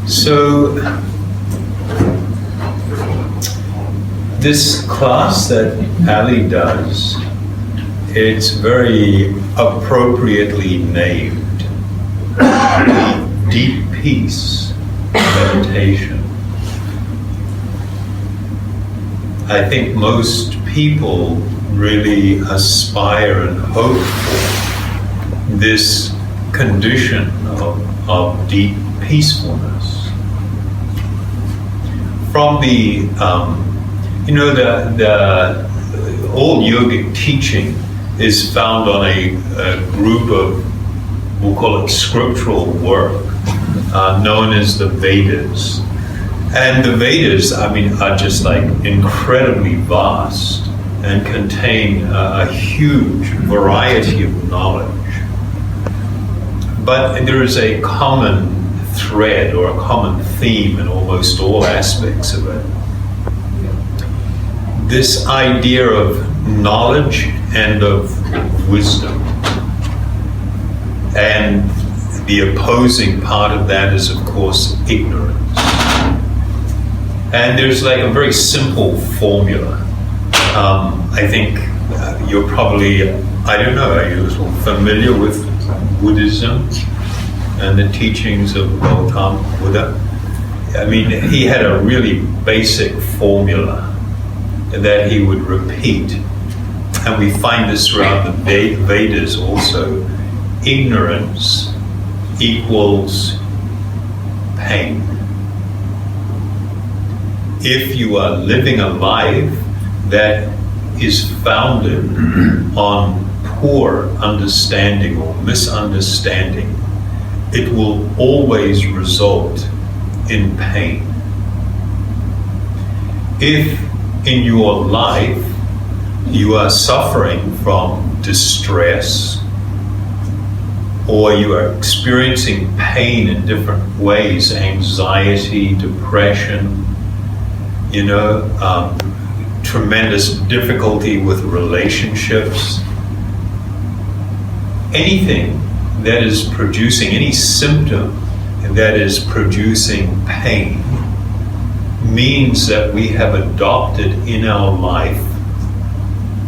So, this class that Ali does, it's very appropriately named Deep Peace Meditation. I think most people really aspire and hope for this condition of deep peacefulness. From the all yogic teaching is found on a group of, we'll call it scriptural work, known as the Vedas. And the Vedas, are just like incredibly vast and contain a huge variety of knowledge. But there is a common thread or a common theme in almost all aspects of it. This idea of knowledge and of wisdom. And the opposing part of that is, of course, ignorance. And there's like a very simple formula. I think you're probably, are you a little familiar with Buddhism and the teachings of Gautama Buddha? He had a really basic formula that he would repeat. And we find this throughout the Vedas also. Ignorance equals pain. If you are living a life that is founded on poor understanding or misunderstanding, it will always result in pain. If in your life you are suffering from distress, or you are experiencing pain in different ways, anxiety, depression, tremendous difficulty with relationships, anything that is producing, any symptom that is producing pain, means that we have adopted in our life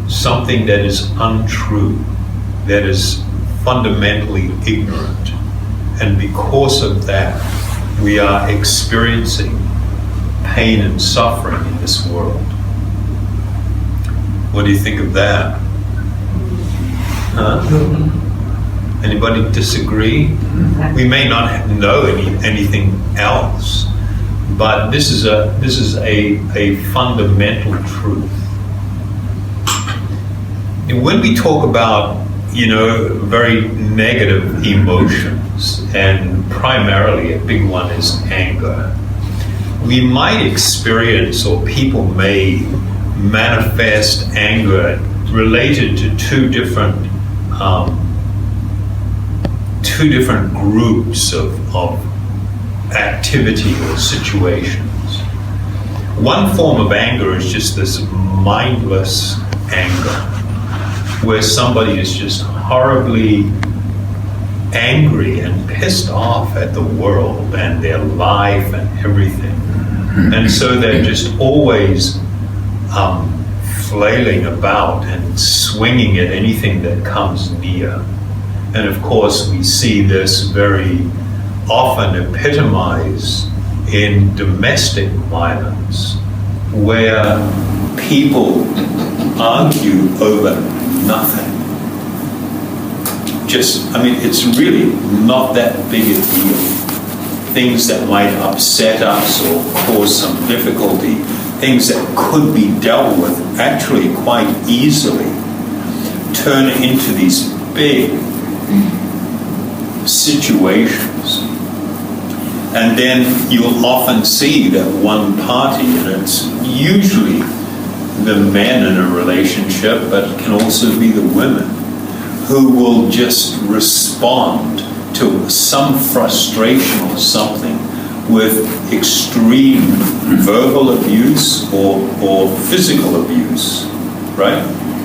something that is untrue, that is fundamentally ignorant. And because of that, we are experiencing pain and suffering in this world. What do you think of that? Anybody disagree? We may not know anything else, but this is a fundamental truth. And when we talk about very negative emotions, and primarily a big one is anger, we might experience, or people may manifest anger related to two different groups of activity or situations. One form of anger is just this mindless anger, where somebody is just horribly angry and pissed off at the world and their life and everything. And so they're just always flailing about and swinging at anything that comes near. And of course, we see this very often epitomized in domestic violence, where people argue over nothing. It's really not that big a deal. Things that might upset us or cause some difficulty, things that could be dealt with actually quite easily, turn into these big situations. And then you'll often see that one party, and it's usually the men in a relationship, but it can also be the women, who will just respond to some frustration or something with extreme verbal abuse or physical abuse, right?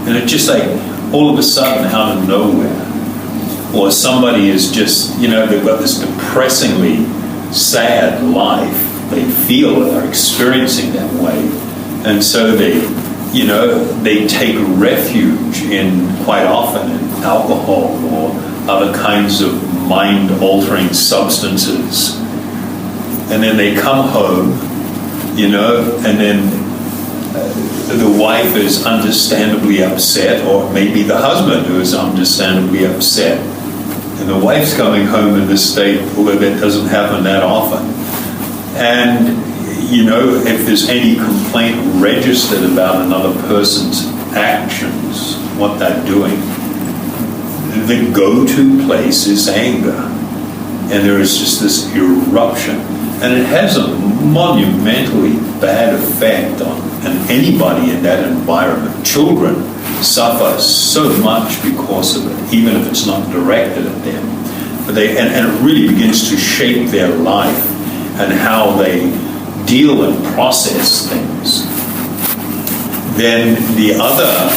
And it's just like all of a sudden out of nowhere. Or somebody is just, they've got this depressingly sad life. They feel they're experiencing that way. And so they take refuge quite often in alcohol or other kinds of mind-altering substances. And then they come home, and then the wife is understandably upset, or maybe the husband who is understandably upset. And the wife's coming home in this state, although that doesn't happen that often. And, if there's any complaint registered about another person's actions, what they're doing, the go-to place is anger. And there is just this eruption. And it has a monumentally bad effect on anybody in that environment. Children suffer so much because of it, even if it's not directed at them. But and it really begins to shape their life and how they deal and process things. Then the other,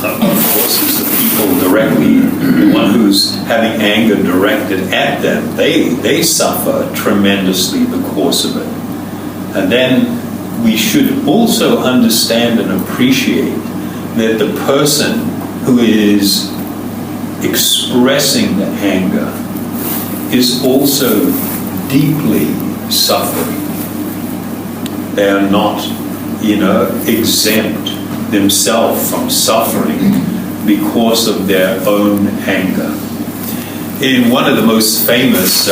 of course, is the people directly, the one who's having anger directed at them. They suffer tremendously because of it. And then we should also understand and appreciate that the person who is expressing the anger is also deeply suffering. They are not, exempt themselves from suffering because of their own anger. In one of the most famous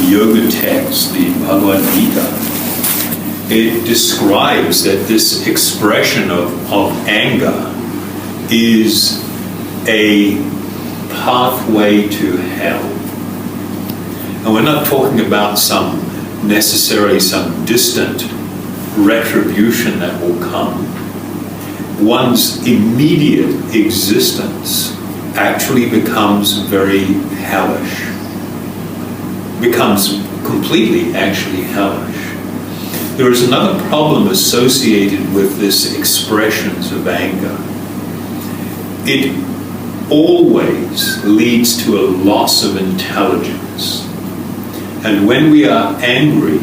yoga texts, the Bhagavad Gita, it describes that this expression of anger is a pathway to hell. And we're not talking about necessarily some distant retribution that will come. One's immediate existence actually becomes very hellish, becomes completely actually hellish. There is another problem associated with this expressions of anger. It always leads to a loss of intelligence. And when we are angry,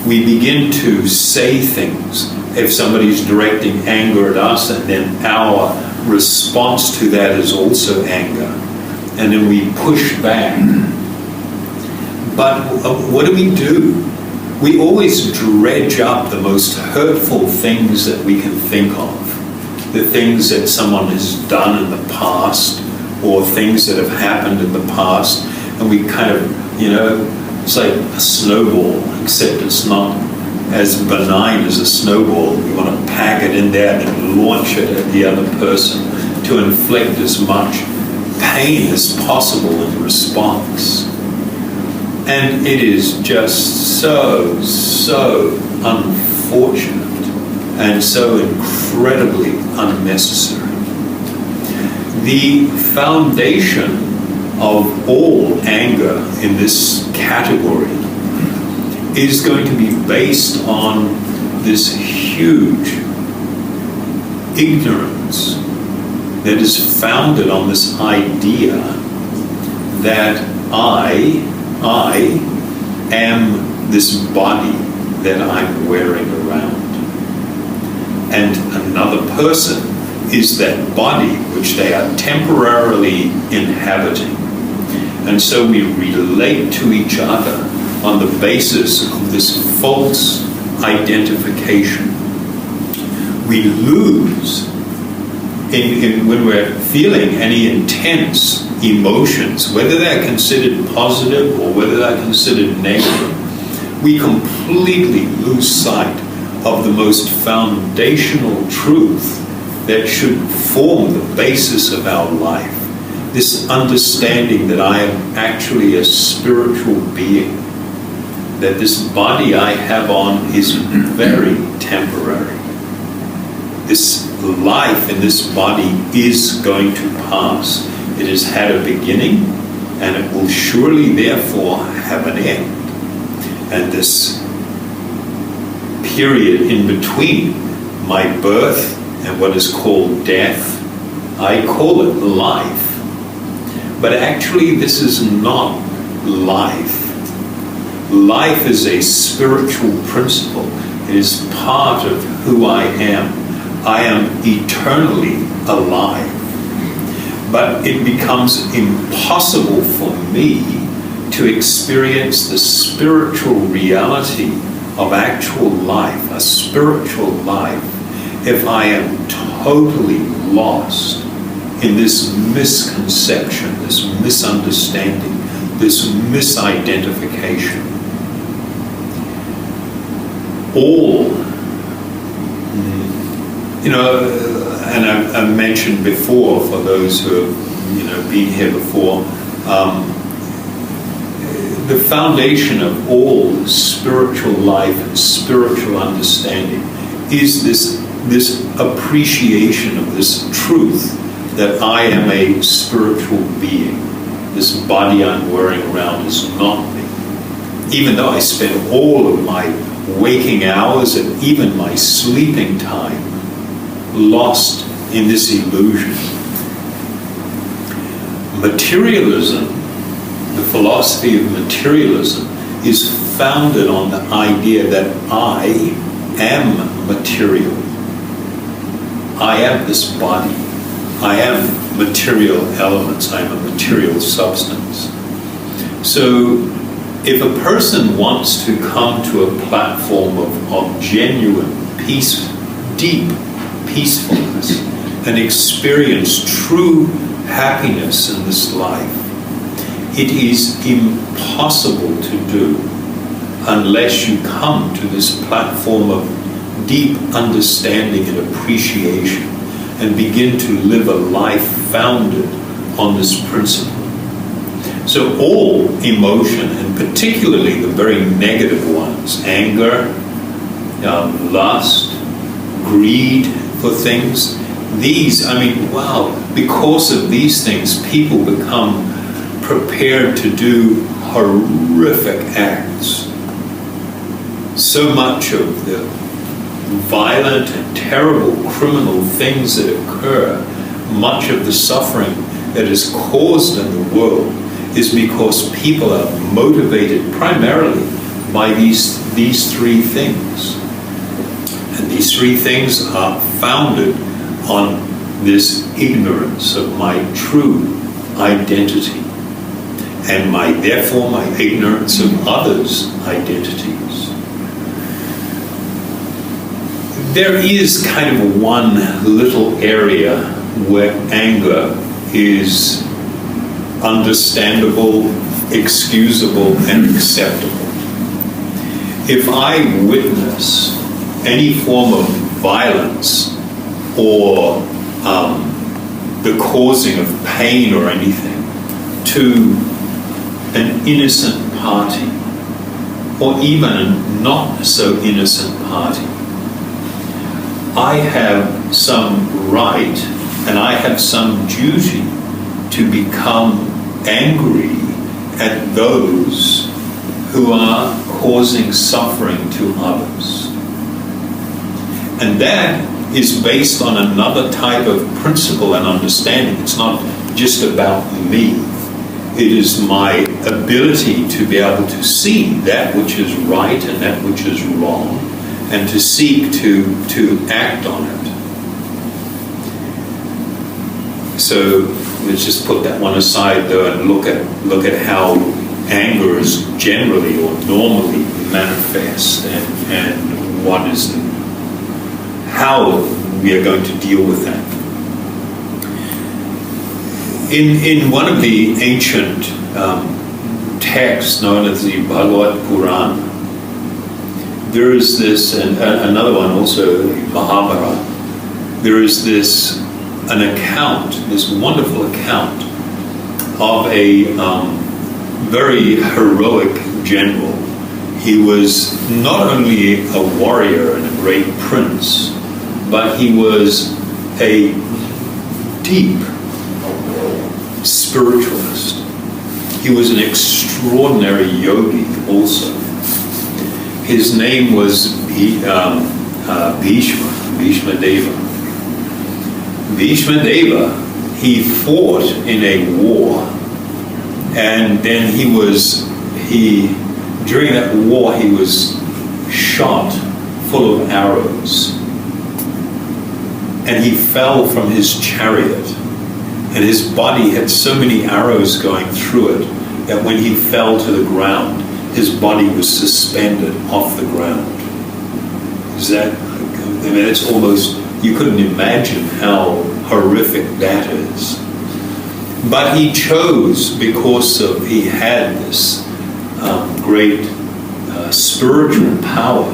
we begin to say things. If somebody's directing anger at us, and then our response to that is also anger. And then we push back. But what do? We always dredge up the most hurtful things that we can think of. The things that someone has done in the past, or things that have happened in the past. And we kind of, it's like a snowball, except it's not as benign as a snowball. You want to pack it in there and launch it at the other person to inflict as much pain as possible in response. And it is just so unfortunate and so incredibly unnecessary. The foundation of all anger in this category is going to be based on this huge ignorance that is founded on this idea that I am this body that I'm wearing around. And another person is that body which they are temporarily inhabiting. And so we relate to each other on the basis of this false identification. We lose when we're feeling any intense emotions, whether they're considered positive or whether they're considered negative. We completely lose sight of the most foundational truth that should form the basis of our life. This understanding that I am actually a spiritual being that this body I have on is very temporary. This life in this body is going to pass. It has had a beginning, and it will surely therefore have an end. And this period in between my birth and what is called death, I call it life. But actually this is not life. Life is a spiritual principle. It is part of who I am. I am eternally alive. But it becomes impossible for me to experience the spiritual reality of actual life, a spiritual life, if I am totally lost in this misconception, this misunderstanding, this misidentification. All, and I mentioned before, for those who have been here before, the foundation of all spiritual life and spiritual understanding is this appreciation of this truth that I am a spiritual being. This body I'm wearing around is not me. Even though I spend all of my waking hours and even my sleeping time lost in this illusion. Materialism, the philosophy of materialism, is founded on the idea that I am material. I am this body. I am material elements. I am a material substance. So if a person wants to come to a platform of genuine peace, deep peacefulness, and experience true happiness in this life, it is impossible to do unless you come to this platform of deep understanding and appreciation and begin to live a life founded on this principle. So all emotion, and particularly the very negative ones, anger, lust, greed for things, because of these things, people become prepared to do horrific acts. So much of the violent and terrible criminal things that occur, much of the suffering that is caused in the world, is because people are motivated primarily by these three things. And these three things are founded on this ignorance of my true identity, and therefore my ignorance of others' identities. There is kind of one little area where anger is understandable, excusable, and acceptable. If I witness any form of violence or the causing of pain or anything to an innocent party, or even a not so innocent party, I have some right and I have some duty to become angry at those who are causing suffering to others. And that is based on another type of principle and understanding. It's not just about me. It is my ability to be able to see that which is right and that which is wrong, and to seek to act on it. So let's just put that one aside, though, and look at how anger is generally or normally manifest, and what is how we are going to deal with that. In one of the ancient texts known as the Bhagavad Puran, there is this, and another one also, Mahabharata, there is this wonderful account of a very heroic general He was not only a warrior and a great prince, but he was a deep spiritualist. He was an extraordinary yogi also. His name was Bhishma Deva. Bhishma Deva, he fought in a war, and then during that war he was shot full of arrows, and he fell from his chariot, and his body had so many arrows going through it that when he fell to the ground, his body was suspended off the ground. It's almost, you couldn't imagine how horrific that is. But he chose, because he had this great spiritual power,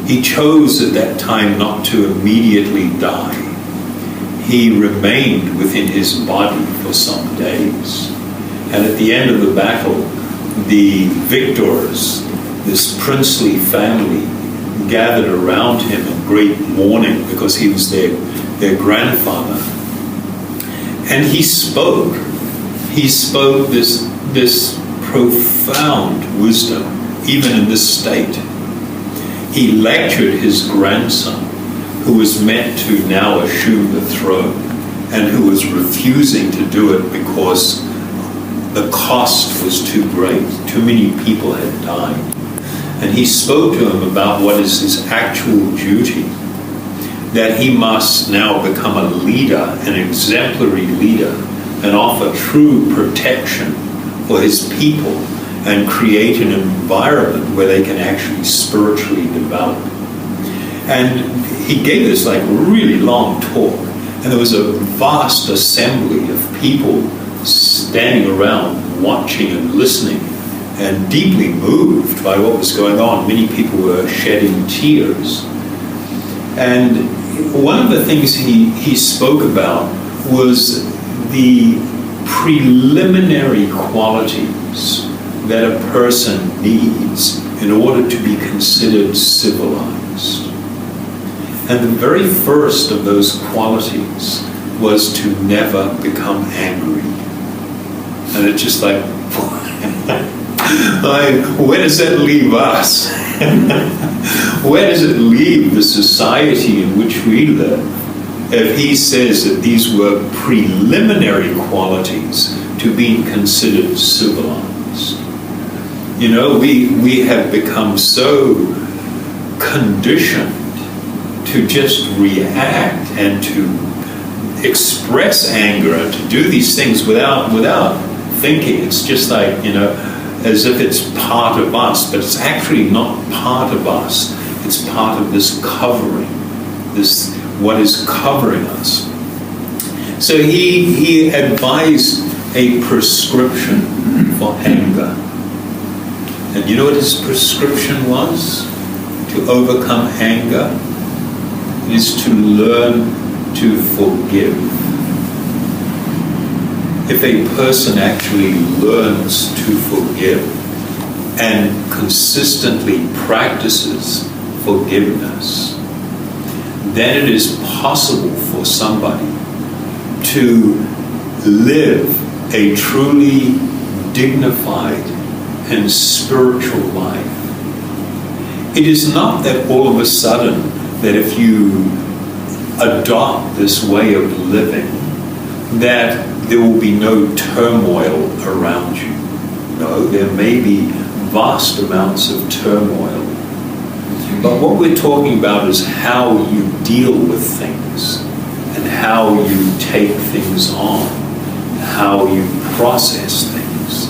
he chose at that time not to immediately die. He remained within his body for some days. And at the end of the battle, the victors, this princely family, gathered around him in great mourning because he was their grandfather. And he spoke this profound wisdom, even in this state. He lectured his grandson, who was meant to now assume the throne, and who was refusing to do it because the cost was too great. Too many people had died. And he spoke to him about what is his actual duty, that he must now become a leader, an exemplary leader, and offer true protection for his people and create an environment where they can actually spiritually develop. And he gave this really long talk, and there was a vast assembly of people standing around watching and listening and deeply moved by what was going on. Many people were shedding tears. And one of the things he spoke about was the preliminary qualities that a person needs in order to be considered civilized. And the very first of those qualities was to never become angry. And it's just where does that leave us? Where does it leave the society in which we live if he says that these were preliminary qualities to being considered civilized? We have become so conditioned to just react and to express anger and to do these things without thinking. It's just as if it's part of us, but it's actually not part of us. It's part of this covering, what is covering us. So he advised a prescription for anger. And you know what his prescription was to overcome anger? Is to learn to forgive. If a person actually learns to forgive and consistently practices forgiveness, then it is possible for somebody to live a truly dignified and spiritual life. It is not that all of a sudden that if you adopt this way of living, that there will be no turmoil around you. No, there may be vast amounts of turmoil. But what we're talking about is how you deal with things and how you take things on, how you process things.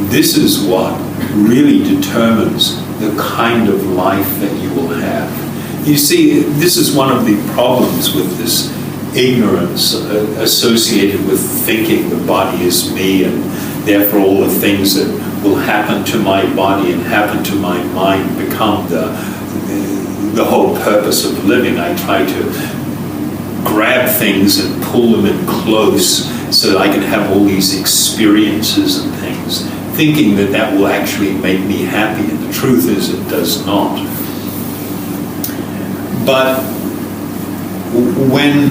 This is what really determines the kind of life that you will have. You see, this is one of the problems with this ignorance associated with thinking the body is me, and therefore all the things that will happen to my body and happen to my mind become the whole purpose of living. I try to grab things and pull them in close so that I can have all these experiences and things. thinking that that will actually make me happy, and the truth is it does not. But when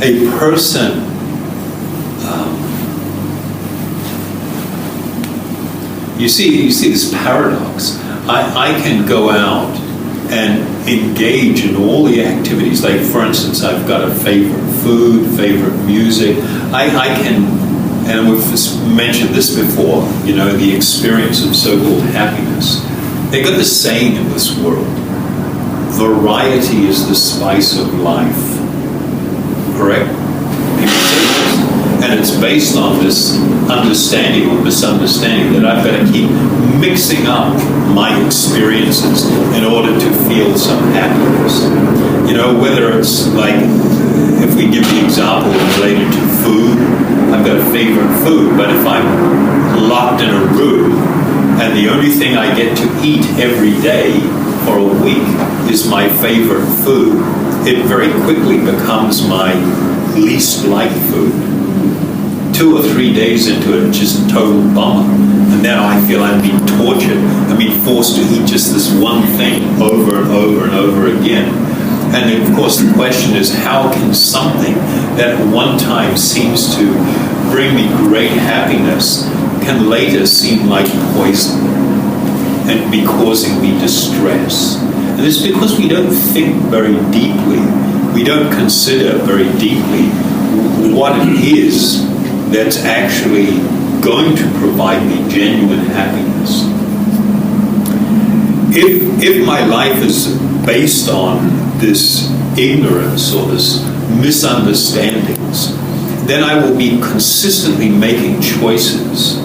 a person you see this paradox. I can go out and engage in all the activities. Like, for instance, I've got a favorite food, favorite music. I can, and we've mentioned this before, the experience of so-called happiness. They got the saying in this world, variety is the spice of life. Correct? People say this. And it's based on this understanding or misunderstanding that I've got to keep mixing up my experiences in order to feel some happiness. Whether it's like, if we give the example related to food, I've got a favorite food, but if I'm locked in a room and the only thing I get to eat every day for a week is my favorite food, it very quickly becomes my least liked food. 2 or 3 days into it, just a total bummer. And now I feel I'm being tortured. I'm being forced to eat just this one thing over and over and over again. And of course the question is, how can something that at one time seems to bring me great happiness can later seem like poison and be causing me distress? And it's because we don't think very deeply. We don't consider very deeply what it is that's actually going to provide me genuine happiness. If my life is based on this ignorance or this misunderstandings, then I will be consistently making choices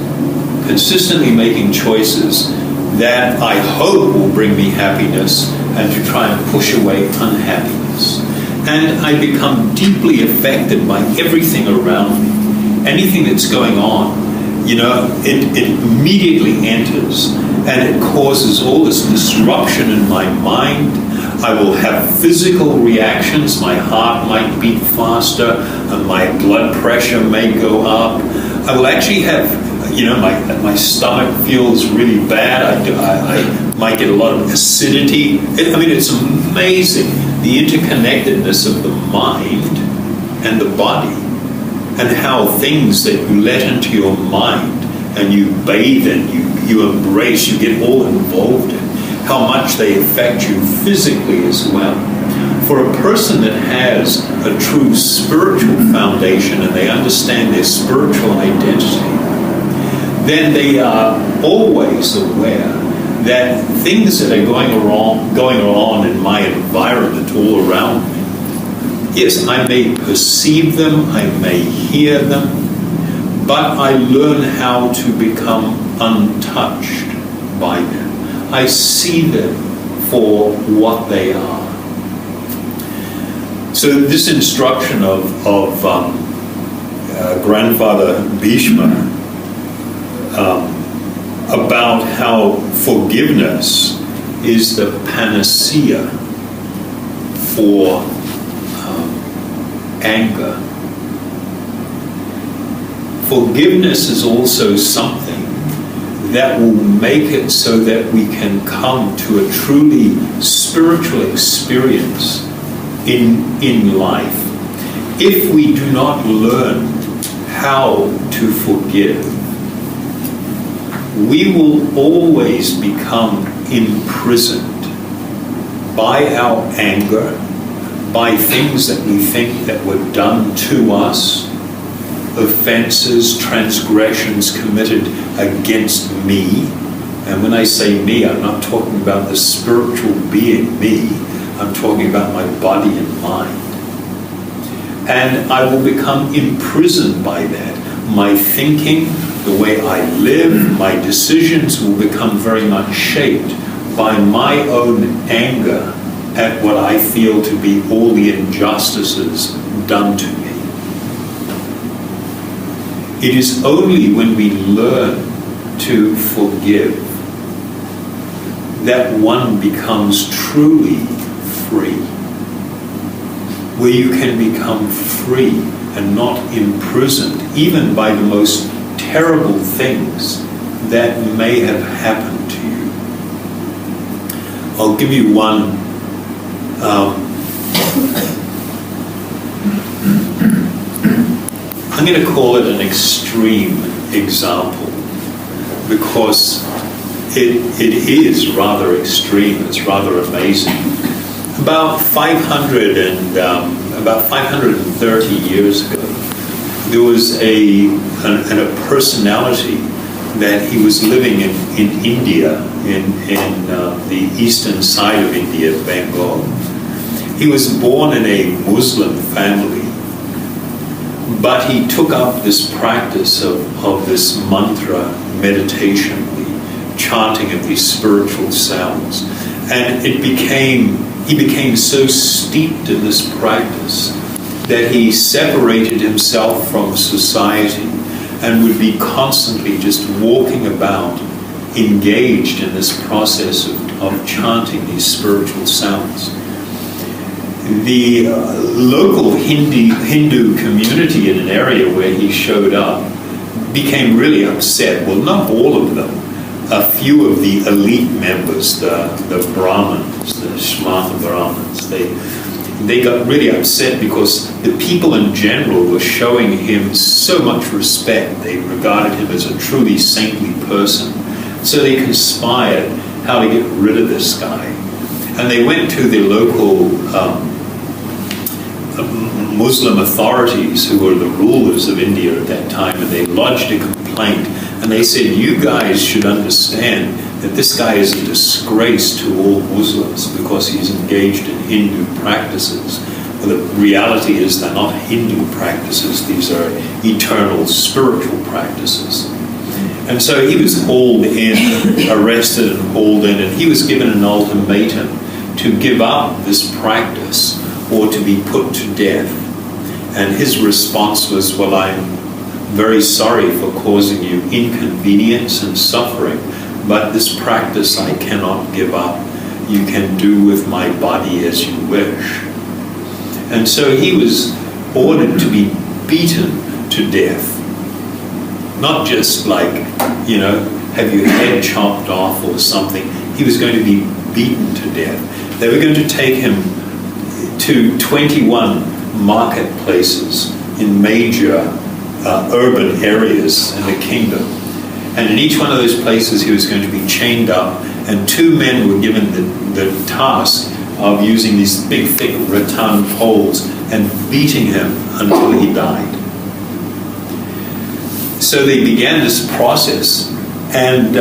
that I hope will bring me happiness, and to try and push away unhappiness. And I become deeply affected by everything around me. Anything that's going on, it immediately enters, and it causes all this disruption in my mind. I will have physical reactions. My heart might beat faster, and my blood pressure may go up. I will actually have, my stomach feels really bad. I might get a lot of acidity. It's amazing the interconnectedness of the mind and the body, and how things that you let into your mind and you bathe in, you embrace, you get all involved in, how much they affect you physically as well. For a person that has a true spiritual foundation and they understand their spiritual identity, then they are always aware that things that are going on in my environment all around me, yes, I may perceive them, I may hear them, but I learn how to become untouched by them. I see them for what they are. So this instruction of Grandfather Bhishma about how forgiveness is the panacea for anger. Forgiveness is also something that will make it so that we can come to a truly spiritual experience in life. If we do not learn how to forgive, we will always become imprisoned by our anger, by things that we think that were done to us, offenses, transgressions committed against me. And when I say me, I'm not talking about the spiritual being me. I'm talking about my body and mind. And I will become imprisoned by that. My thinking, the way I live, my decisions will become very much shaped by my own anger at what I feel to be all the injustices done to me. It is only when we learn to forgive that one becomes truly free, where you can become free and not imprisoned even by the most terrible things that may have happened to you. I'll give you one. I'm going to call it an extreme example because it is rather extreme. It's rather amazing. About 530 years ago, there was a personality that he was living in India, in the eastern side of India, Bengal. He was born in a Muslim family, but he took up this practice of this mantra meditation, the chanting of these spiritual sounds, and he became so steeped in this practice that he separated himself from society and would be constantly just walking about, engaged in this process of chanting these spiritual sounds. The local Hindu community in an area where he showed up became really upset. Well, not all of them. A few of the elite members, the Brahmins, the Shmata Brahmins, they got really upset because the people in general were showing him so much respect. They regarded him as a truly saintly person. So they conspired how to get rid of this guy. And they went to the local Muslim authorities, who were the rulers of India at that time, and they lodged a complaint. And they said, you guys should understand that this guy is a disgrace to all Muslims because he's engaged in Hindu practices. Well, the reality is they're not Hindu practices. These are eternal spiritual practices. And so he was hauled in, arrested and hauled in, and he was given an ultimatum to give up this practice or to be put to death. And his response was, well, I'm very sorry for causing you inconvenience and suffering, but this practice I cannot give up. You can do with my body as you wish. And so he was ordered to be beaten to death. Not just like, have your head chopped off or something. He was going to be beaten to death. They were going to take him to 21 marketplaces in major urban areas in the kingdom. And in each one of those places he was going to be chained up, and two men were given the task of using these big, thick rattan poles and beating him until he died. So they began this process, and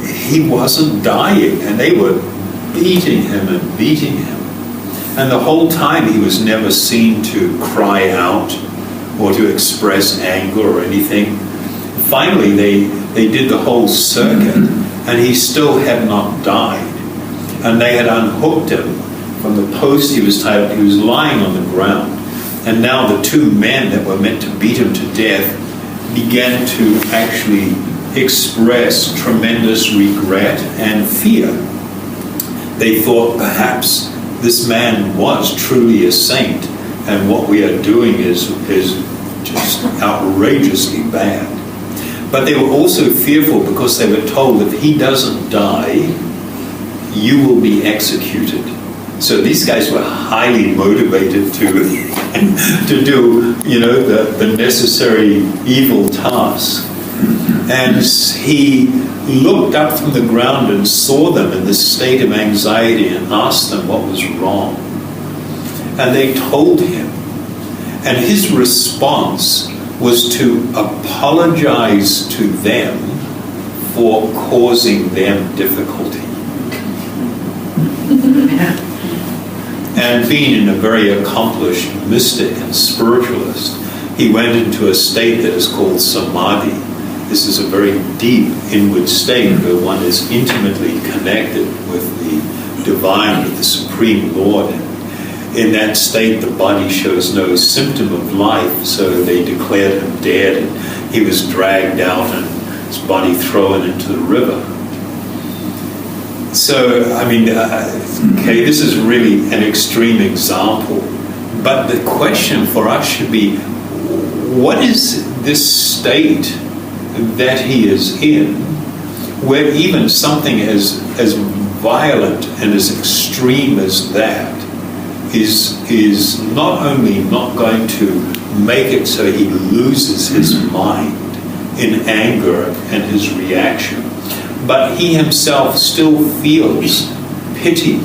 he wasn't dying, and they were beating him and beating him. And the whole time he was never seen to cry out or to express anger or anything. Finally, they did the whole circuit, and he still had not died. And they had unhooked him from the post he was tied up. He was lying on the ground. And now the two men that were meant to beat him to death began to actually express tremendous regret and fear. They thought perhaps this man was truly a saint, and what we are doing is just outrageously bad. But they were also fearful because they were told if he doesn't die, you will be executed. So these guys were highly motivated to do, the necessary evil task. And he looked up from the ground and saw them in this state of anxiety and asked them what was wrong. And they told him. And his response was to apologize to them for causing them difficulty. And being a very accomplished mystic and spiritualist, he went into a state that is called samadhi. This is a very deep inward state where one is intimately connected with the divine, with the Supreme Lord. In that state, the body shows no symptom of life, so they declared him dead, and he was dragged out and his body thrown into the river. So, this is really an extreme example, but the question for us should be, what is this state that he is in, where even something as violent and as extreme as that is not only not going to make it so he loses his mind in anger and his reaction, but he himself still feels pity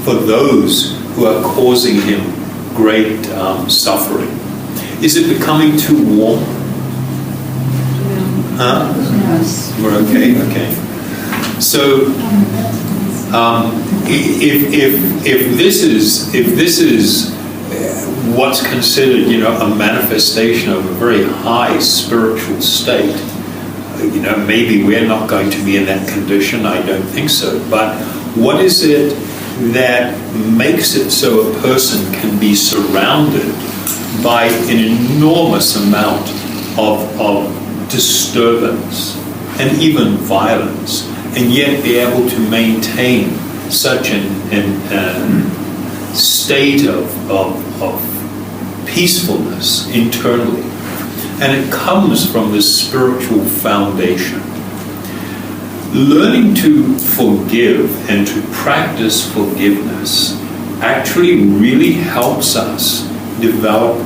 for those who are causing him great suffering. Is it becoming too warm? Huh? Yes. We're okay. So, if this is what's considered, a manifestation of a very high spiritual state, maybe we're not going to be in that condition. I don't think so. But what is it that makes it so a person can be surrounded by an enormous amount of disturbance and even violence, and yet be able to maintain such an state of peacefulness internally? And it comes from this spiritual foundation. Learning to forgive and to practice forgiveness actually really helps us develop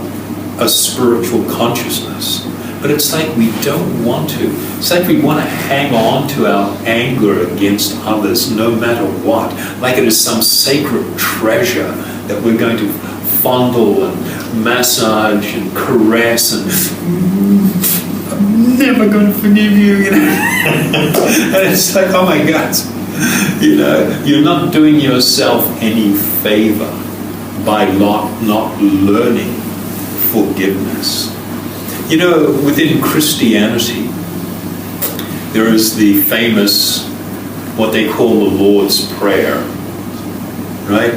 a spiritual consciousness. But it's like we don't want to. It's like we want to hang on to our anger against others no matter what. Like it is some sacred treasure that we're going to fondle and massage and caress and I'm never going to forgive you, And it's like, oh my God, you're not doing yourself any favor by not learning forgiveness. Within Christianity, there is the famous, what they call the Lord's Prayer, right?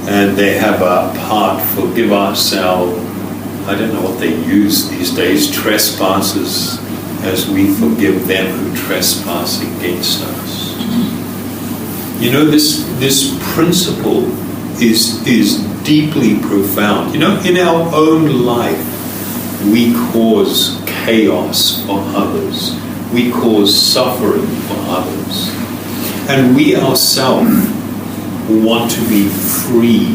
And they have a part, forgive us our, I don't know what they use these days, trespasses, as we forgive them who trespass against us. This principle is deeply profound. In our own life, we cause chaos for others. We cause suffering for others. And we ourselves want to be free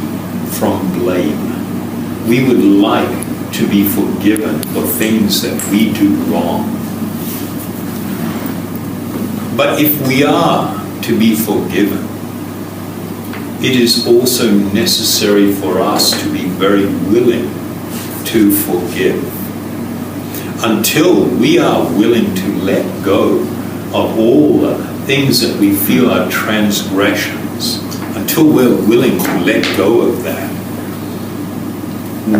from blame. We would like to be forgiven for things that we do wrong. But if we are to be forgiven, it is also necessary for us to be very willing to forgive. Until we are willing to let go of all the things that we feel are transgressions, until we're willing to let go of that,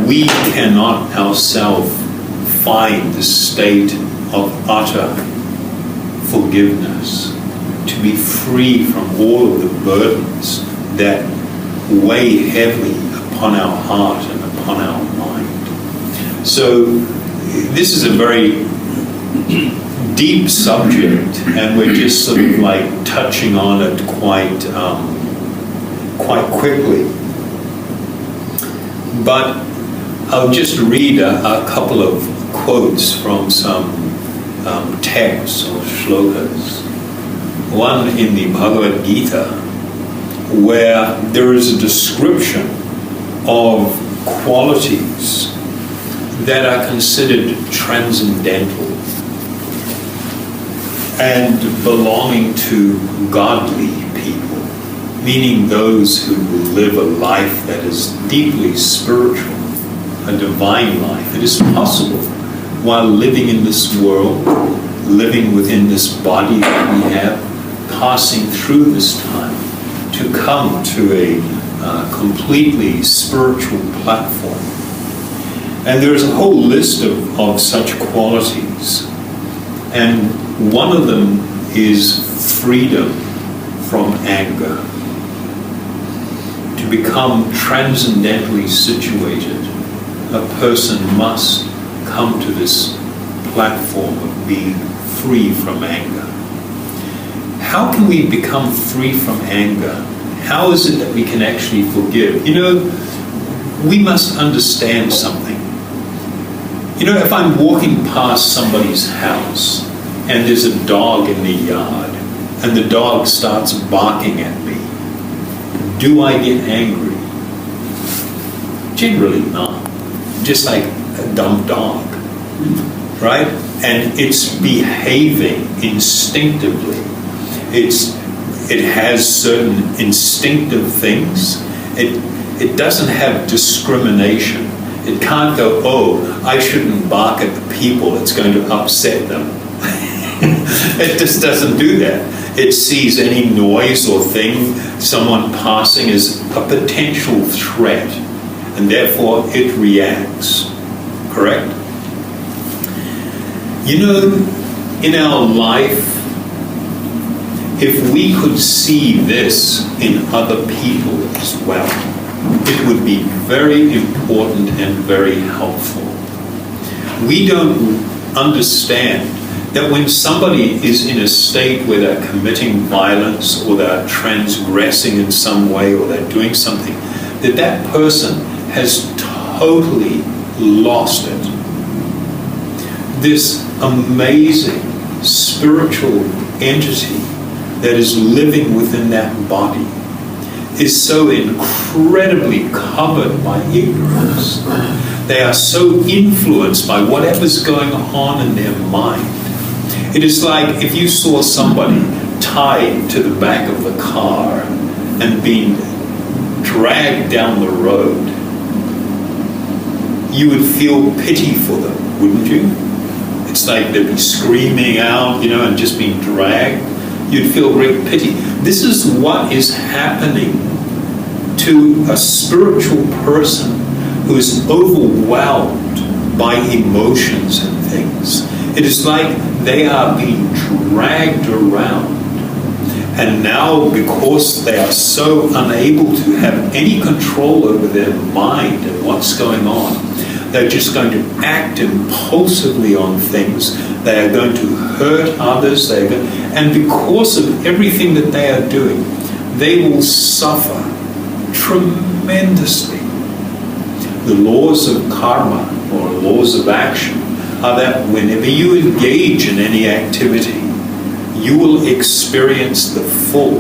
we cannot ourselves find the state of utter forgiveness, to be free from all of the burdens that weigh heavily upon our heart and upon our mind. So this is a very deep subject, and we're just sort of like touching on it quite quickly. But I'll just read a couple of quotes from some texts or shlokas. One in the Bhagavad Gita, where there is a description of qualities that are considered transcendental and belonging to godly people, meaning those who live a life that is deeply spiritual, a divine life. It is possible, while living in this world, living within this body that we have, passing through this time, to come to a completely spiritual platform. And there's a whole list of such qualities. And one of them is freedom from anger. To become transcendently situated, a person must come to this platform of being free from anger. How can we become free from anger? How is it that we can actually forgive? We must understand something. You know, if I'm walking past somebody's house and there's a dog in the yard and the dog starts barking at me, do I get angry? Generally not. Just like a dumb dog, right? And it's behaving instinctively. It has certain instinctive things. It doesn't have discrimination. It can't go, oh, I shouldn't bark at the people, it's going to upset them. It just doesn't do that. It sees any noise or thing, someone passing, as a potential threat, and therefore it reacts. Correct? You know, in our life, if we could see this in other people as well, it would be very important and very helpful. We don't understand that when somebody is in a state where they're committing violence or they're transgressing in some way or they're doing something, that person has totally lost it. This amazing spiritual entity that is living within that body is so incredibly covered by ignorance. They are so influenced by whatever's going on in their mind. It is like if you saw somebody tied to the back of the car and being dragged down the road. You would feel pity for them, wouldn't you? It's like they'd be screaming out, and just being dragged. You'd feel great pity. This is what is happening to a spiritual person who is overwhelmed by emotions and things. It is like they are being dragged around. And now, because they are so unable to have any control over their mind and what's going on, they're just going to act impulsively on things. They are going to hurt others. And because of everything that they are doing, they will suffer tremendously. The laws of karma, or laws of action, are that whenever you engage in any activity, you will experience the full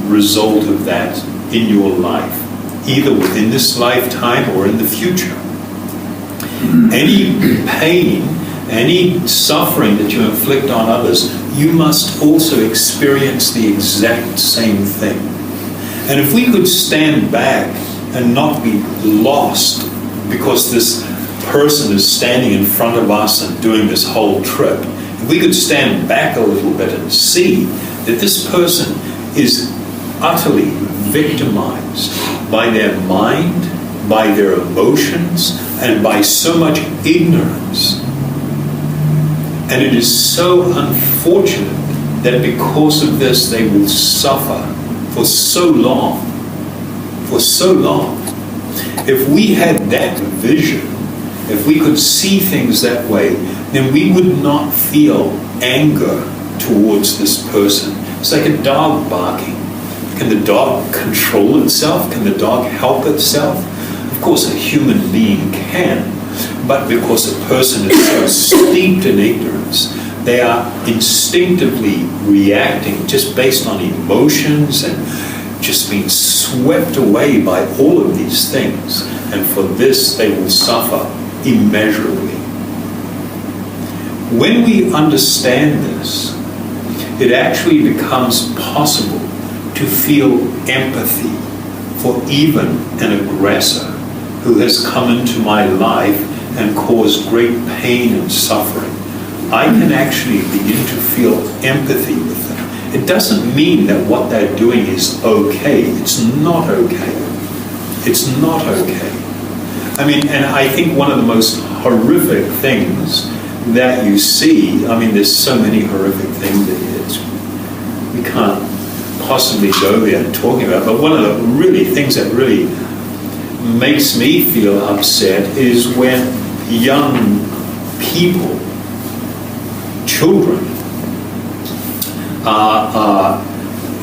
result of that in your life, either within this lifetime or in the future. Any pain, any suffering that you inflict on others, you must also experience the exact same thing. And if we could stand back and not be lost because this person is standing in front of us and doing this whole trip, if we could stand back a little bit and see that this person is utterly victimized by their mind, by their emotions, and by so much ignorance. And it is so unfortunate that because of this they will suffer for so long. For so long. If we had that vision, if we could see things that way, then we would not feel anger towards this person. It's like a dog barking. Can the dog control itself? Can the dog help itself? Of course, a human being can, but because a person is so steeped in ignorance, they are instinctively reacting just based on emotions and just being swept away by all of these things. And for this, they will suffer immeasurably. When we understand this, it actually becomes possible to feel empathy for even an aggressor who has come into my life and caused great pain and suffering. I can actually begin to feel empathy with them. It doesn't mean that what they're doing is okay. It's not okay. It's not okay. I mean, and I think one of the most horrific things that you see, there's so many horrific things that we can't possibly go there and talking about, but one of the really things that really makes me feel upset is when young people, children,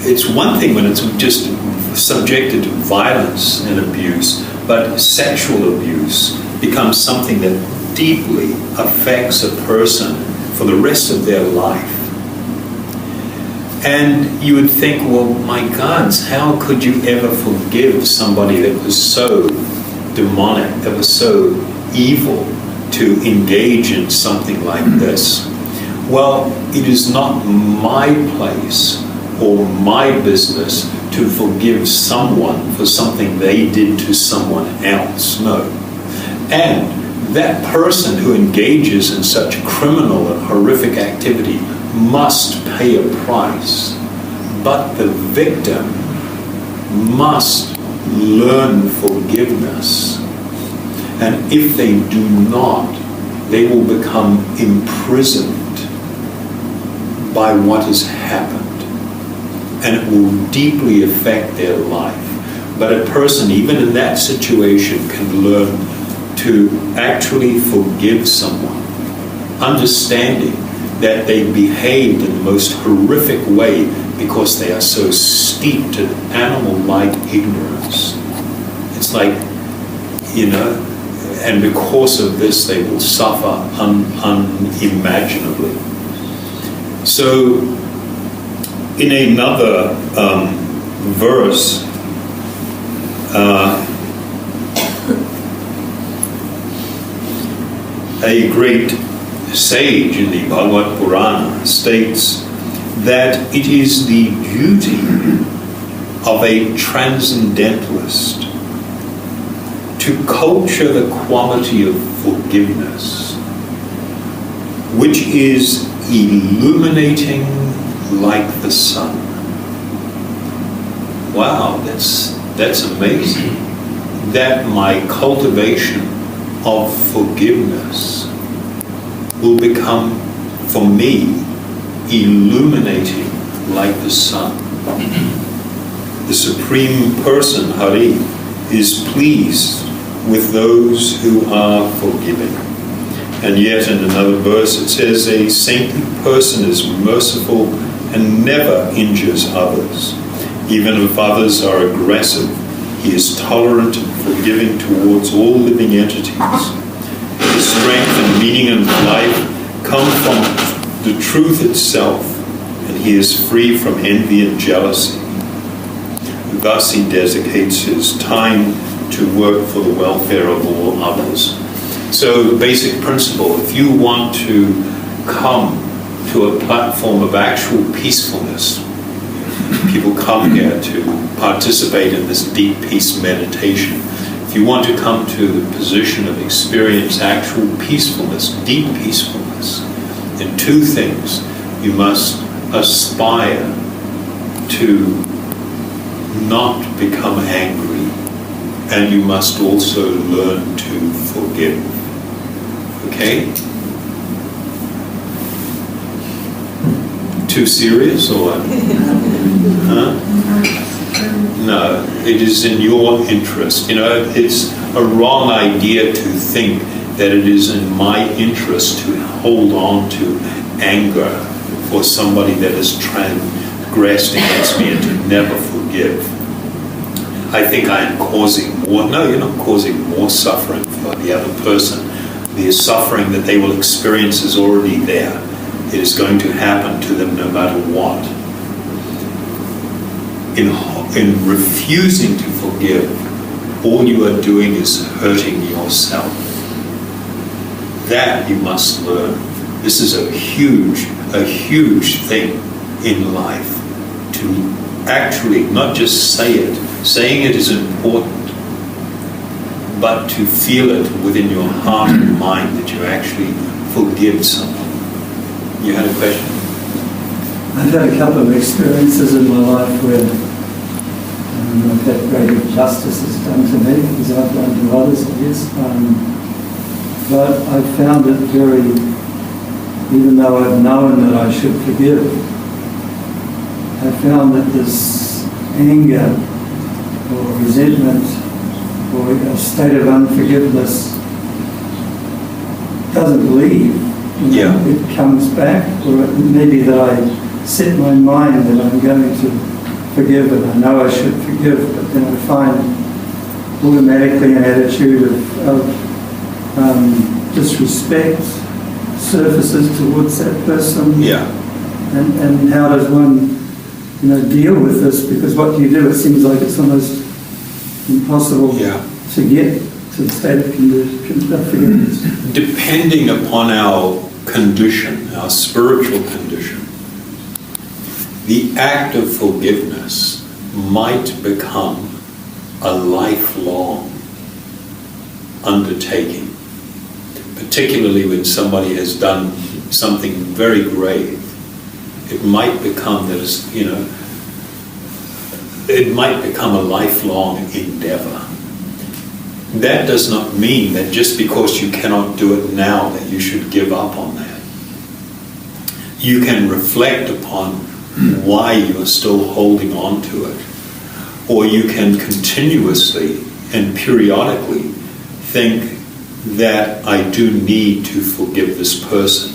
it's one thing when it's just subjected to violence and abuse, but sexual abuse becomes something that deeply affects a person for the rest of their life. And you would think, well, my gods, how could you ever forgive somebody that was so demonic, that was so evil to engage in something like this? Well, it is not my place or my business to forgive someone for something they did to someone else. No. And that person who engages in such criminal and horrific activity must pay a price. But the victim must learn forgiveness. And if they do not, they will become imprisoned by what has happened. And it will deeply affect their life. But a person, even in that situation, can learn to actually forgive someone, understanding that they behaved in the most horrific way because they are so steeped in animal-like ignorance. It's like, and because of this they will suffer unimaginably. So, in another verse, a great sage in the Bhagavad Purana states that it is the duty of a transcendentalist to culture the quality of forgiveness, which is illuminating like the sun. Wow, that's amazing. That my cultivation of forgiveness will become, for me, illuminating like the sun. The Supreme Person, Hari, is pleased with those who are forgiving. And yet in another verse it says, a saintly person is merciful and never injures others. Even if others are aggressive, he is tolerant and forgiving towards all living entities. His strength and meaning in life come from the truth itself, and he is free from envy and jealousy. Thus he dedicates his time to work for the welfare of all others. So the basic principle, if you want to come to a platform of actual peacefulness, people come here to participate in this deep peace meditation. If you want to come to the position of experience actual peacefulness, deep peacefulness, in two things, you must aspire to not become angry, and you must also learn to forgive. Okay? Too serious or what? Huh? No, it is in your interest. It's a wrong idea to think that it is in my interest to hold on to anger for somebody that has transgressed against me and to never forgive. I think I am causing more. No, you're not causing more suffering for the other person. The suffering that they will experience is already there. It is going to happen to them no matter what. In refusing to forgive, all you are doing is hurting yourself. That you must learn. This is a huge thing in life. To actually not just say it. Saying it is important, but to feel it within your heart and mind that you actually forgive someone. You had a question? I've had a couple of experiences in my life where I've had great injustices done to me, as I've done to others, I guess. But I found it even though I've known that I should forgive, I found that this anger or resentment or a state of unforgiveness doesn't leave. Yeah. It comes back, or it may be that I set my mind that I'm going to forgive and I know I should forgive, but then I find automatically an attitude of disrespect surfaces towards that person? Yeah. And how does one, deal with this? Because what do you do? It seems like it's almost impossible to get to the state of forgiveness. Depending upon our condition, our spiritual condition, the act of forgiveness might become a lifelong undertaking, particularly when somebody has done something very grave. It might become it might become a lifelong endeavor. That does not mean that just because you cannot do it now that you should give up on that. You can reflect upon why you are still holding on to it. Or you can continuously and periodically think that I do need to forgive this person,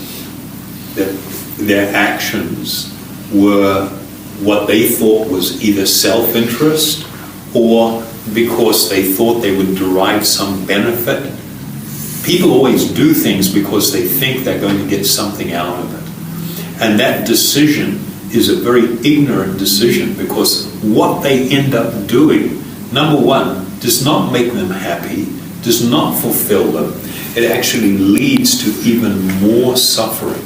that their actions were what they thought was either self-interest or because they thought they would derive some benefit. People always do things because they think they're going to get something out of it. And that decision is a very ignorant decision, because what they end up doing, number one, does not make them happy, does not fulfill them. It actually leads to even more suffering.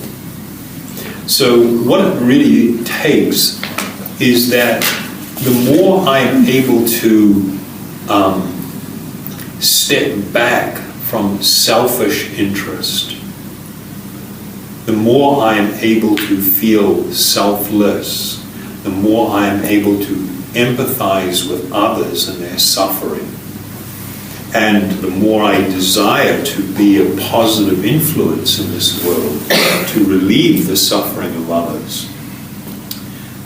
So what it really takes is that the more I am able to step back from selfish interest, the more I am able to feel selfless, the more I am able to empathize with others and their suffering, and the more I desire to be a positive influence in this world, to relieve the suffering of others.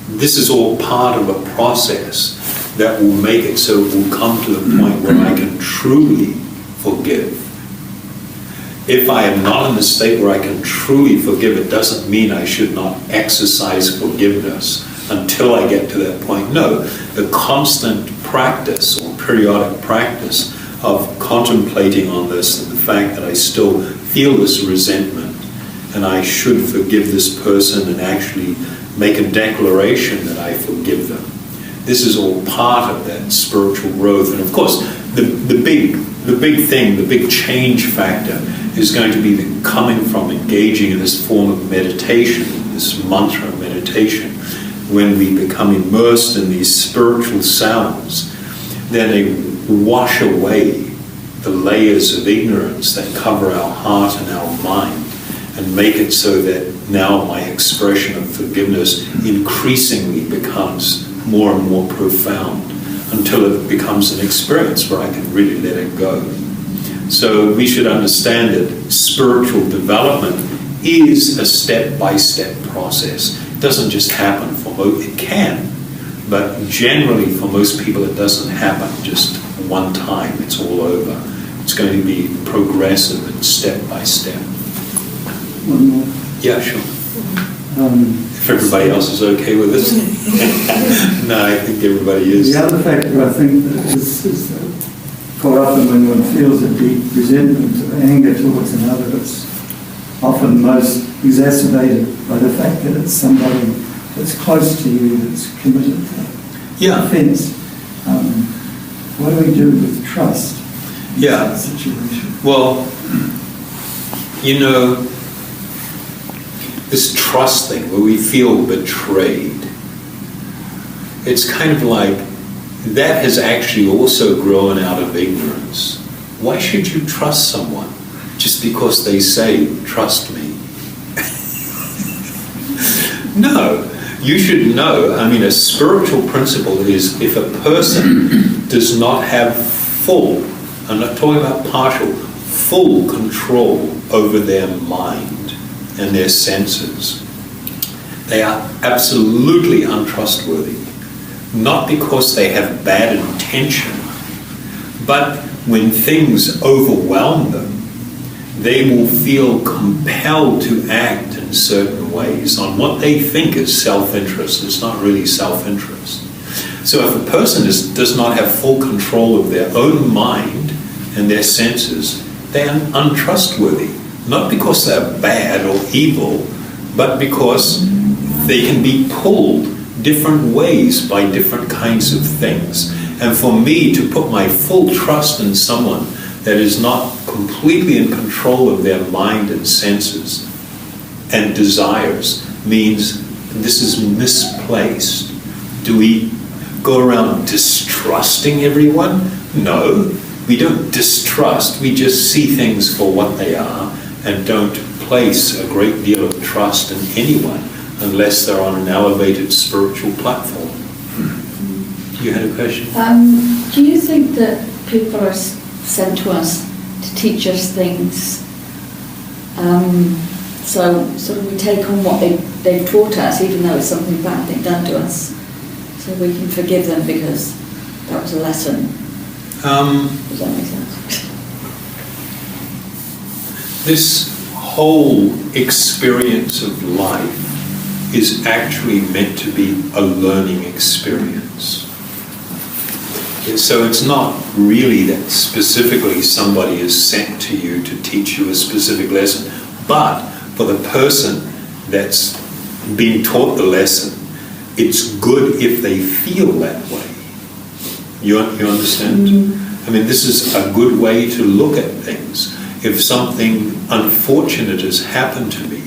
This is all part of a process that will make it so it will come to the point where I can truly forgive. If I am not in the state where I can truly forgive, it doesn't mean I should not exercise forgiveness until I get to that point. No, the constant practice or periodic practice of contemplating on this and the fact that I still feel this resentment and I should forgive this person and actually make a declaration that I forgive them. This is all part of that spiritual growth. And of course, the big change factor is going to be the coming from engaging in this form of meditation, this mantra meditation. When we become immersed in these spiritual sounds, then they wash away the layers of ignorance that cover our heart and our mind, and make it so that now my expression of forgiveness increasingly becomes more and more profound, until it becomes an experience where I can really let it go. So we should understand that spiritual development is a step-by-step process. It doesn't just happen for most. It can, but generally for most people it doesn't happen just one time. It's all over. It's going to be progressive and step-by-step. One more. Yeah, sure. If everybody else is okay with this. No, I think everybody is. The other factor I think that is quite often when one feels a deep resentment or anger towards another, it's often most exacerbated by the fact that it's somebody that's close to you that's committed the offence. What do we do with trust in that situation? Well, this trust thing where we feel betrayed, it's kind of like that has actually also grown out of ignorance. Why should you trust someone just because they say, trust me? No, you should know. I mean, a spiritual principle is if a person does not have full, I'm not talking about partial, full control over their mind and their senses, they are absolutely untrustworthy. Not because they have bad intention, but when things overwhelm them, they will feel compelled to act in certain ways on what they think is self-interest. It's not really self-interest. So if a person does not have full control of their own mind and their senses, they're untrustworthy. Not because they're bad or evil, but because they can be pulled different ways by different kinds of things. And for me to put my full trust in someone that is not completely in control of their mind and senses and desires means this is misplaced. Do we go around distrusting everyone? No, we don't distrust. We just see things for what they are and don't place a great deal of trust in anyone unless they're on an elevated spiritual platform. You had a question? Do you think that people are sent to us to teach us things? So we take on what they've taught us, even though it's something bad they've done to us, so we can forgive them because that was a lesson. Does that make sense? This whole experience of life is actually meant to be a learning experience. So it's not really that specifically somebody is sent to you to teach you a specific lesson, but for the person that's being taught the lesson, it's good if they feel that way. You understand? I mean, this is a good way to look at things. If something unfortunate has happened to me,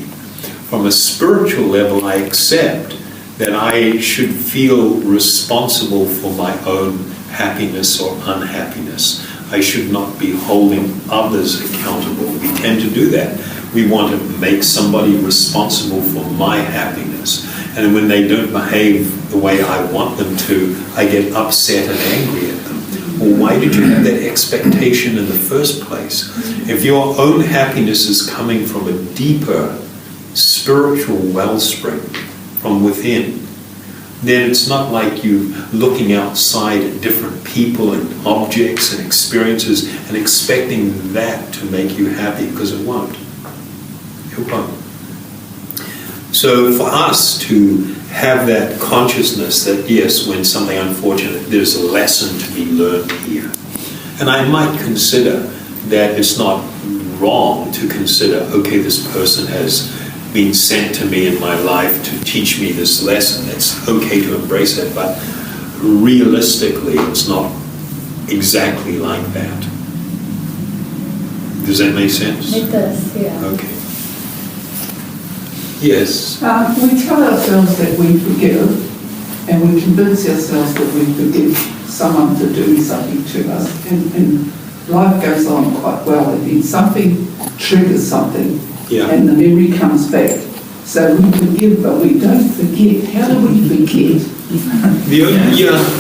from a spiritual level, I accept that I should feel responsible for my own happiness or unhappiness. I should not be holding others accountable. We tend to do that. We want to make somebody responsible for my happiness. And when they don't behave the way I want them to, I get upset and angry at them. Well, why did you have that expectation in the first place? If your own happiness is coming from a deeper spiritual wellspring from within, then it's not like you looking outside at different people and objects and experiences and expecting that to make you happy, because it won't. It won't. So for us to have that consciousness that, yes, when something unfortunate, there's a lesson to be learned here. And I might consider that it's not wrong to consider, okay, this person has been sent to me in my life to teach me this lesson. It's okay to embrace it, but realistically, it's not exactly like that. Does that make sense? It does, yeah. Okay. Yes. We tell ourselves that we forgive, and we convince ourselves that we forgive someone for doing something to us, and life goes on quite well. And then something triggers something, Yeah. and the memory comes back. So we forgive, but we don't forget. How do we forget?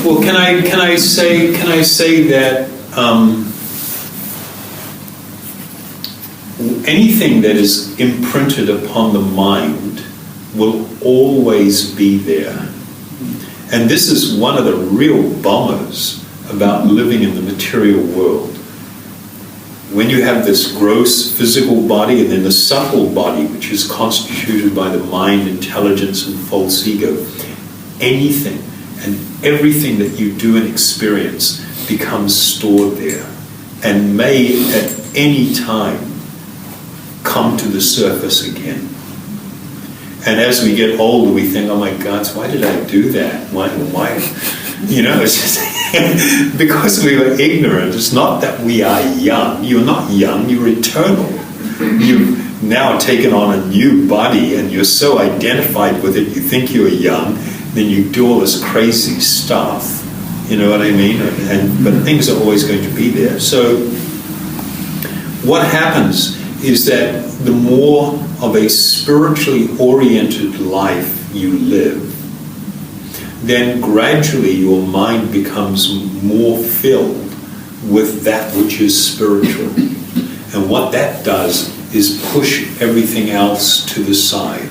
Well, can I say that anything that is imprinted upon the mind will always be there. And this is one of the real bummers about living in the material world. When you have this gross physical body and then the subtle body, which is constituted by the mind, intelligence, and false ego, anything and everything that you do and experience becomes stored there and may at any time come to the surface again. And as we get older, we think, oh my God, why did I do that? Why? You know, it's just because we were ignorant. It's not that we are young. You're not young, you're eternal. You've now taken on a new body and you're so identified with it, you think you're young, then you do all this crazy stuff. You know what I mean? But things are always going to be there. So what happens is that the more of a spiritually oriented life you live, then gradually your mind becomes more filled with that which is spiritual. And what that does is push everything else to the side.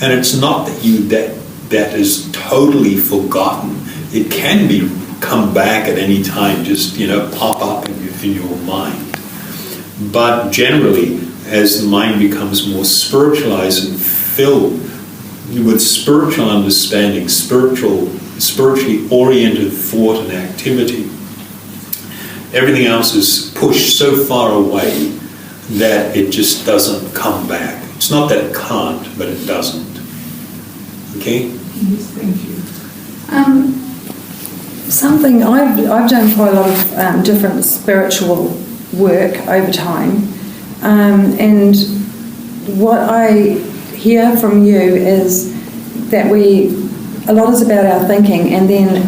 And it's not that that is totally forgotten. It can come back at any time, just pop up in your mind. But generally, as the mind becomes more spiritualized and filled with spiritual understanding, spiritually oriented thought and activity, Everything else is pushed so far away that it just doesn't come back. It's not that it can't, but it doesn't. Okay? Yes, thank you. Something I've done quite a lot of different spiritual work over time, and what I hear from you is that a lot is about our thinking, and then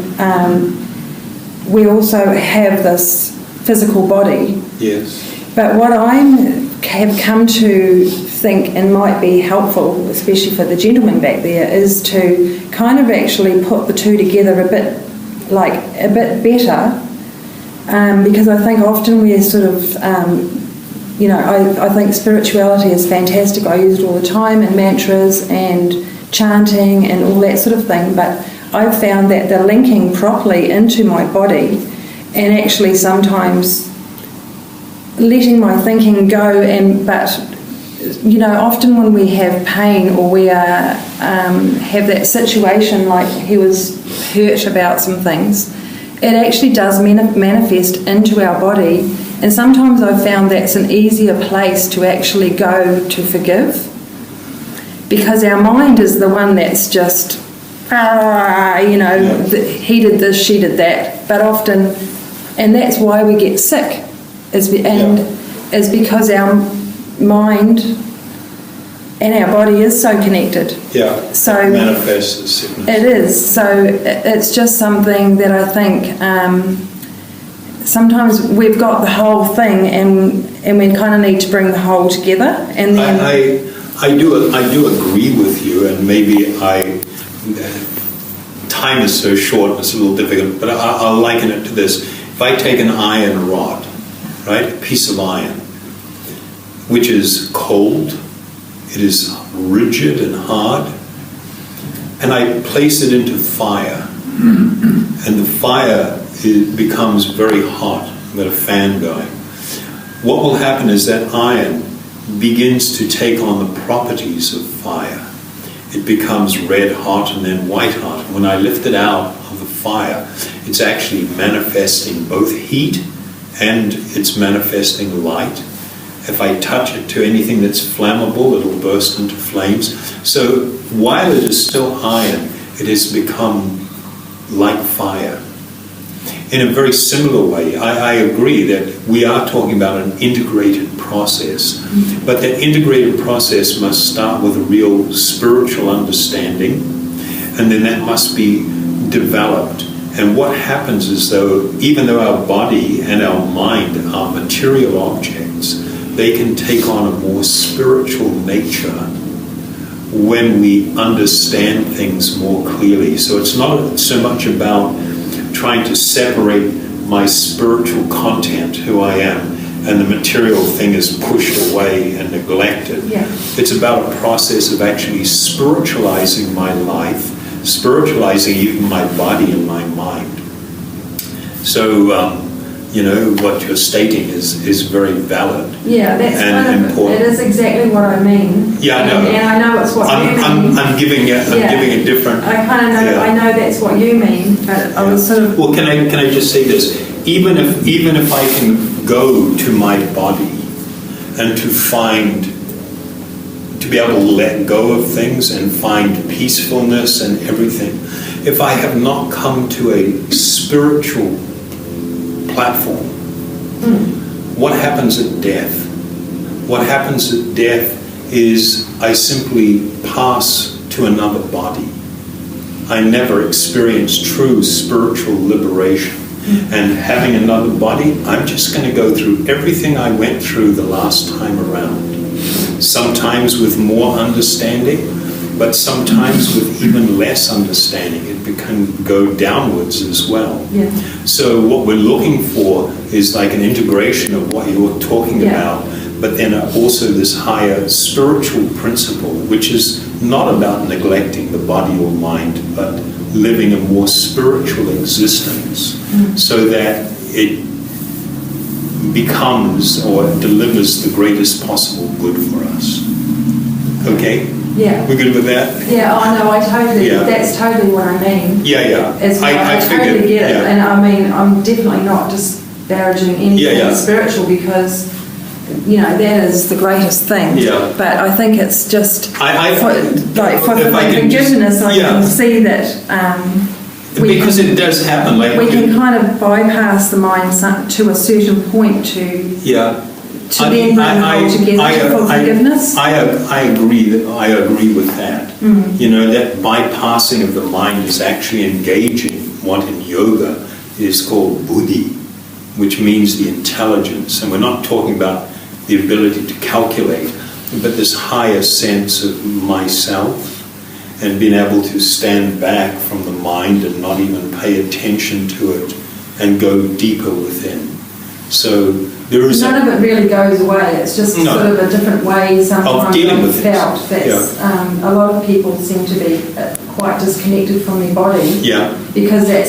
we also have this physical body. Yes. But what I have come to think and might be helpful, especially for the gentleman back there, is to kind of actually put the two together a bit better, because I think often we're sort of, I think spirituality is fantastic. I use it all the time in mantras and chanting and all that sort of thing, but I've found that the linking properly into my body and actually sometimes letting my thinking go, but often when we have pain or we have that situation like he was hurt about some things, it actually does manifest into our body, and sometimes I've found that's an easier place to actually go to forgive, because our mind is the one that's just he did this, she did that, but often, and that's why we get sick, is because our mind and our body is so connected. Yeah, so it manifests as sickness. It is. So it's just something that I think sometimes we've got the whole thing, and we kind of need to bring the whole together. And then I do agree with you, and maybe time is so short, it's a little difficult, but I'll liken it to this. If I take an iron rod, right, a piece of iron, which is cold, it is rigid and hard, and I place it into fire, and the fire becomes very hot. I've got a fan going. What will happen is that iron begins to take on the properties of fire. It becomes red hot and then white hot. When I lift it out of the fire, it's actually manifesting both heat and it's manifesting light. If I touch it to anything that's flammable, it'll burst into flames. So while it is still iron, it has become like fire. In a very similar way, I agree that we are talking about an integrated process, but that integrated process must start with a real spiritual understanding, and then that must be developed. And what happens is, even though our body and our mind are material objects, they can take on a more spiritual nature when we understand things more clearly. So it's not so much about trying to separate my spiritual content, who I am, and the material thing is pushed away and neglected. Yeah. It's about a process of actually spiritualizing my life, spiritualizing even my body and my mind. So, what you're stating is very valid. Yeah, that's and kind of important. It is exactly what I mean. Yeah, I know. And I know it's what you mean. I'm giving a different. I kind of know. Yeah. I know that's what you mean, but I was sort of. Well, can I just say this? Even if I can go to my body and to be able to let go of things and find peacefulness and everything, if I have not come to a spiritual platform, what happens at death? What happens at death is I simply pass to another body. I never experience true spiritual liberation. And having another body, I'm just going to go through everything I went through the last time around. Sometimes with more understanding, but sometimes with even less understanding. It can go downwards as well. Yeah. So what we're looking for is like an integration of what you're talking about, but then also this higher spiritual principle, which is not about neglecting the body or mind, but living a more spiritual existence, so that it becomes or delivers the greatest possible good for us. Okay? Yeah. We're good with that? Yeah, I know, that's totally what I mean. Yeah. I figured, totally get it. And I mean, I'm definitely not just disparaging anything Yeah. spiritual, because that is the greatest thing. Yeah. But I think it's just for the forgiveness. I can see that because it does happen. Like we can kind of bypass the mind to a certain point to then bring it all together for forgiveness. I agree with that. That bypassing of the mind is actually engaging what in yoga is called buddhi, which means the intelligence. And we're not talking about the ability to calculate, but this higher sense of myself, and being able to stand back from the mind and not even pay attention to it and go deeper within. So there is none of it really goes away. It's just sort of a different way sometimes dealing with felt. That's a lot of people seem to be quite disconnected from their body. Yeah. Because that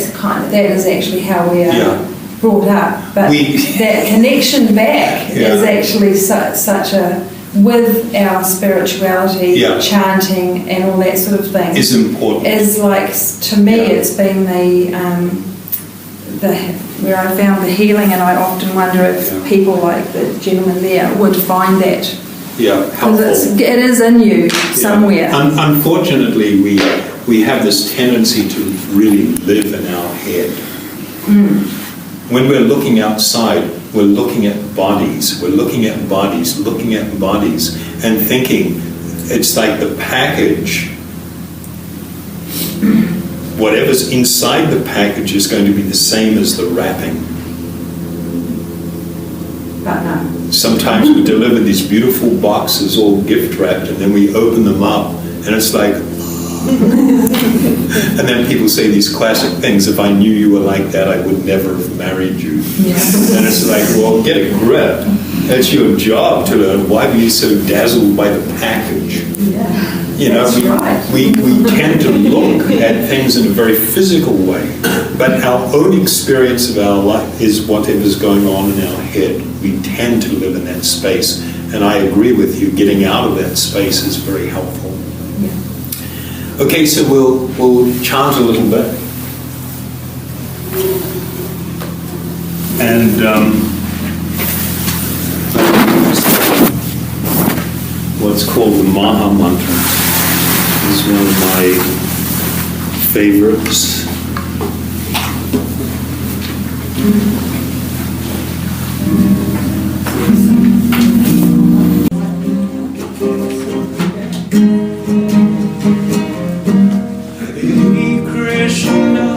is actually how we are brought up. But that connection back is actually such a, with our spirituality, chanting and all that sort of thing, is important. Is like, to me, it's been the where I found the healing, and I often wonder if people like the gentleman there would find that. Helpful. It is in you somewhere. Unfortunately, we have this tendency to really live in our head. When we're looking outside, we're looking at bodies, and thinking it's like the package, whatever's inside the package is going to be the same as the wrapping. But no. Sometimes we deliver these beautiful boxes all gift wrapped, and then we open them up and it's like and then people say these classic things: if I knew you were like that, I would never have married you. And it's like, well, get a grip. It's your job to learn. Why were you so dazzled by the package? We tend to look at things in a very physical way, but our own experience of our life is whatever's going on in our head. We tend to live in that space, and I agree with you. Getting out of that space is very helpful. Okay, so we'll chant a little bit, and what's called the Maha Mantra is one of my favorites. Krishna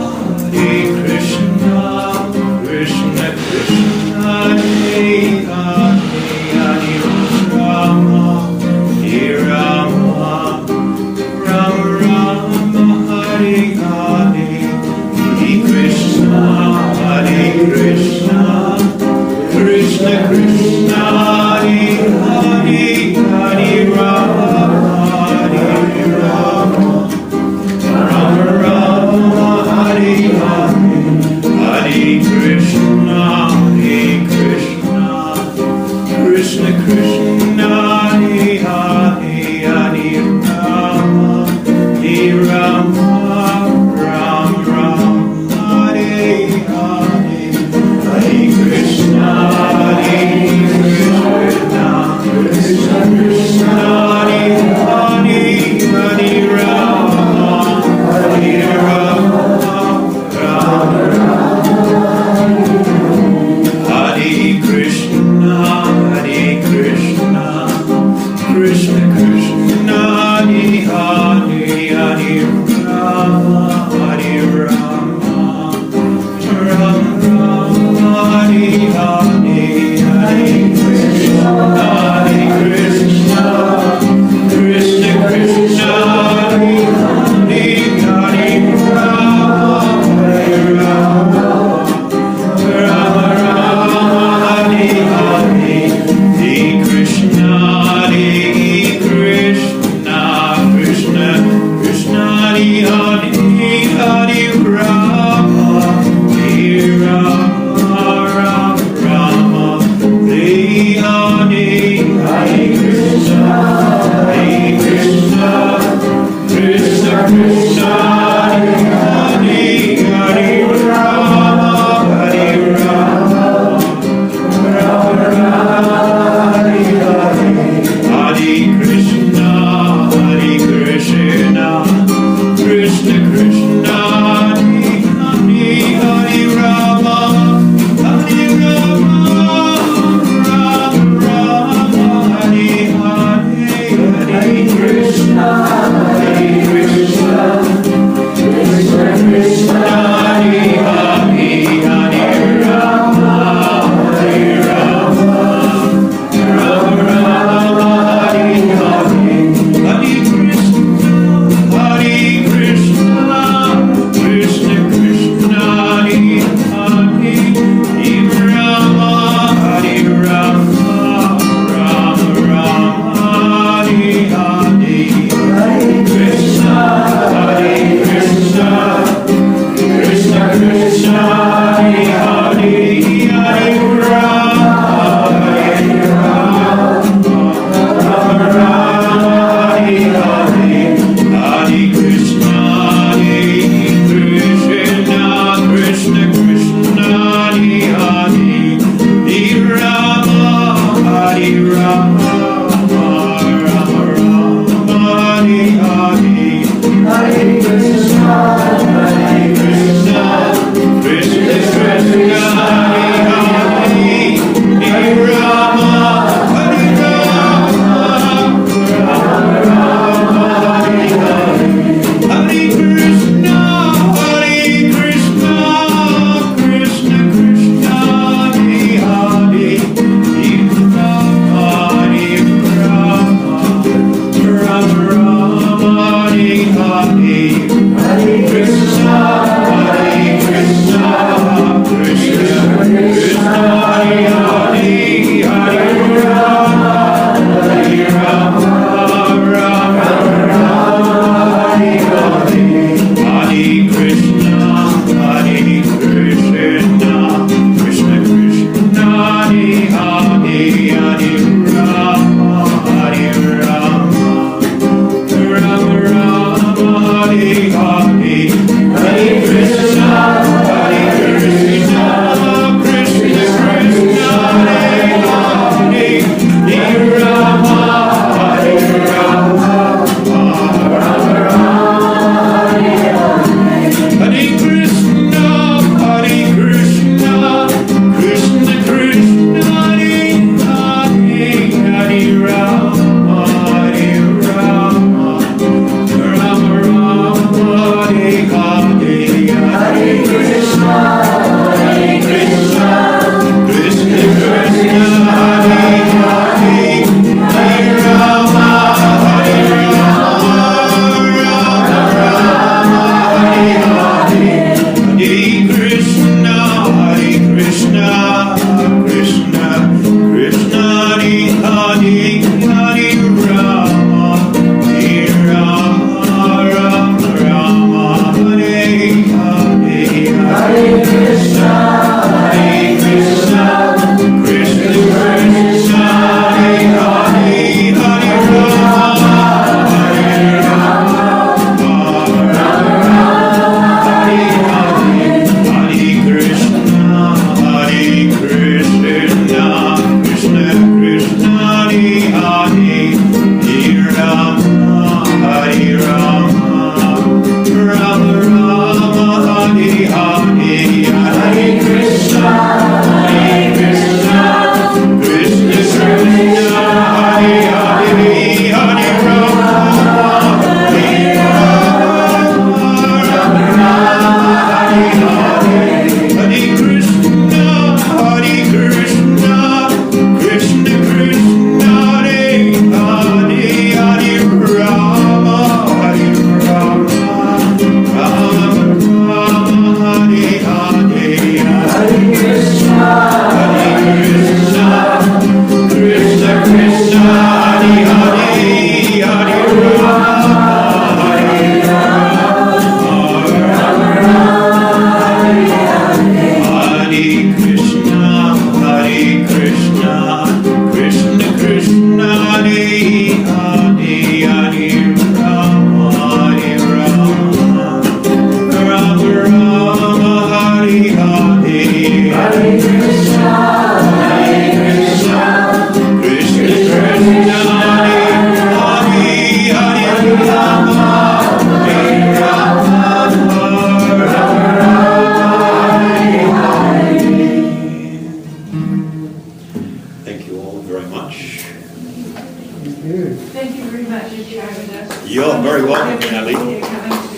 You're very welcome, Kelly.